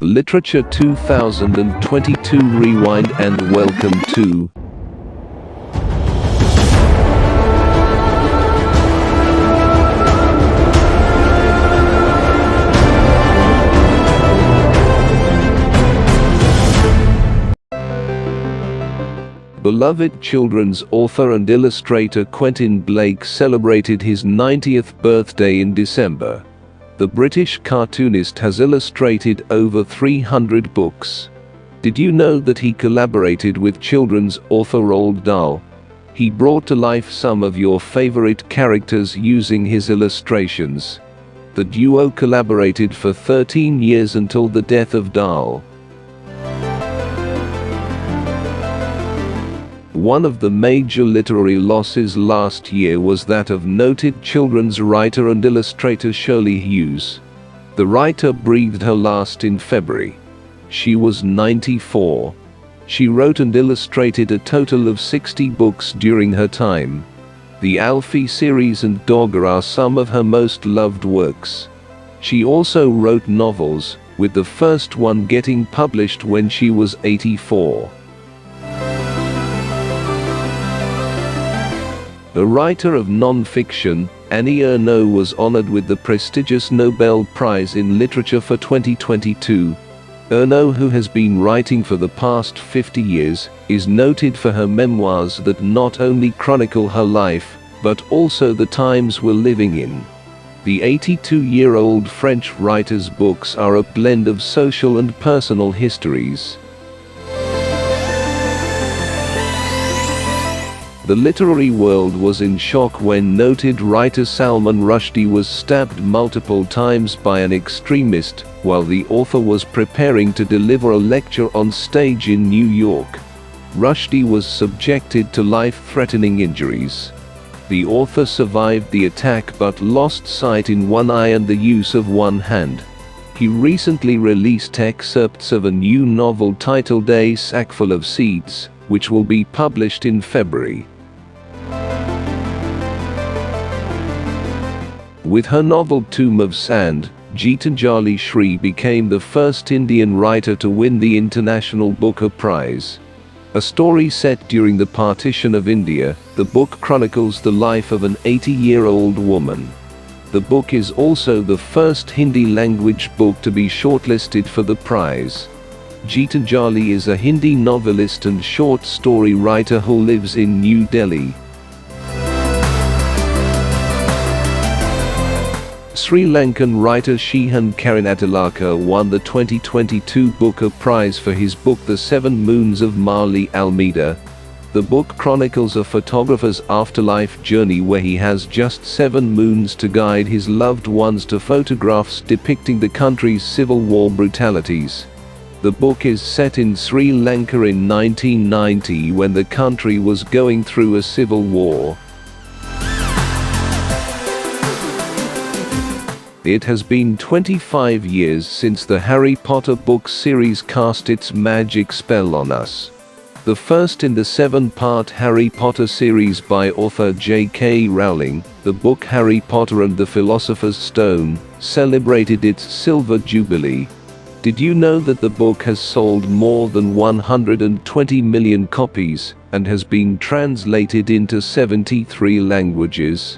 Literature 2022 Rewind and welcome to Beloved children's author and illustrator Quentin Blake celebrated his 90th birthday in December. The British cartoonist has illustrated over 300 books. Did you know that he collaborated with children's author Roald Dahl? He brought to life some of your favorite characters using his illustrations. The duo collaborated for 13 years until the death of Dahl. One of the major literary losses last year was that of noted children's writer and illustrator Shirley Hughes. The writer breathed her last in February. She was 94. She wrote and illustrated a total of 60 books during her time. The Alfie series and Dogger are some of her most loved works. She also wrote novels, with the first one getting published when she was 84. A writer of non-fiction, Annie Ernaux was honored with the prestigious Nobel Prize in Literature for 2022. Ernaux, who has been writing for the past 50 years, is noted for her memoirs that not only chronicle her life, but also the times we're living in. The 82-year-old French writer's books are a blend of social and personal histories. The literary world was in shock when noted writer Salman Rushdie was stabbed multiple times by an extremist while the author was preparing to deliver a lecture on stage in New York. Rushdie was subjected to life-threatening injuries. The author survived the attack but lost sight in one eye and the use of one hand. He recently released excerpts of a new novel titled A Sackful of Seeds, which will be published in February. With her novel Tomb of Sand, Geetanjali Shree became the first Indian writer to win the International Booker Prize. A story set during the partition of India, the book chronicles the life of an 80-year-old woman. The book is also the first Hindi-language book to be shortlisted for the prize. Geetanjali is a Hindi novelist and short story writer who lives in New Delhi. Sri Lankan writer SHEHAN KARUNATILAKA won the 2022 Booker Prize for his book The 7 Moons of Marley Almeida. The book chronicles a photographer's afterlife journey where he has just 7 moons to guide his loved ones to photographs depicting the country's civil war brutalities. The book is set in Sri Lanka in 1990 when the country was going through a civil war. It has been 25 years since the Harry Potter book series cast its magic spell on us. The first in the 7-part Harry Potter series by author J.K. Rowling, the book Harry Potter and the Philosopher's Stone, celebrated its silver jubilee. Did you know that the book has sold more than 120 million copies, and has been translated into 73 languages?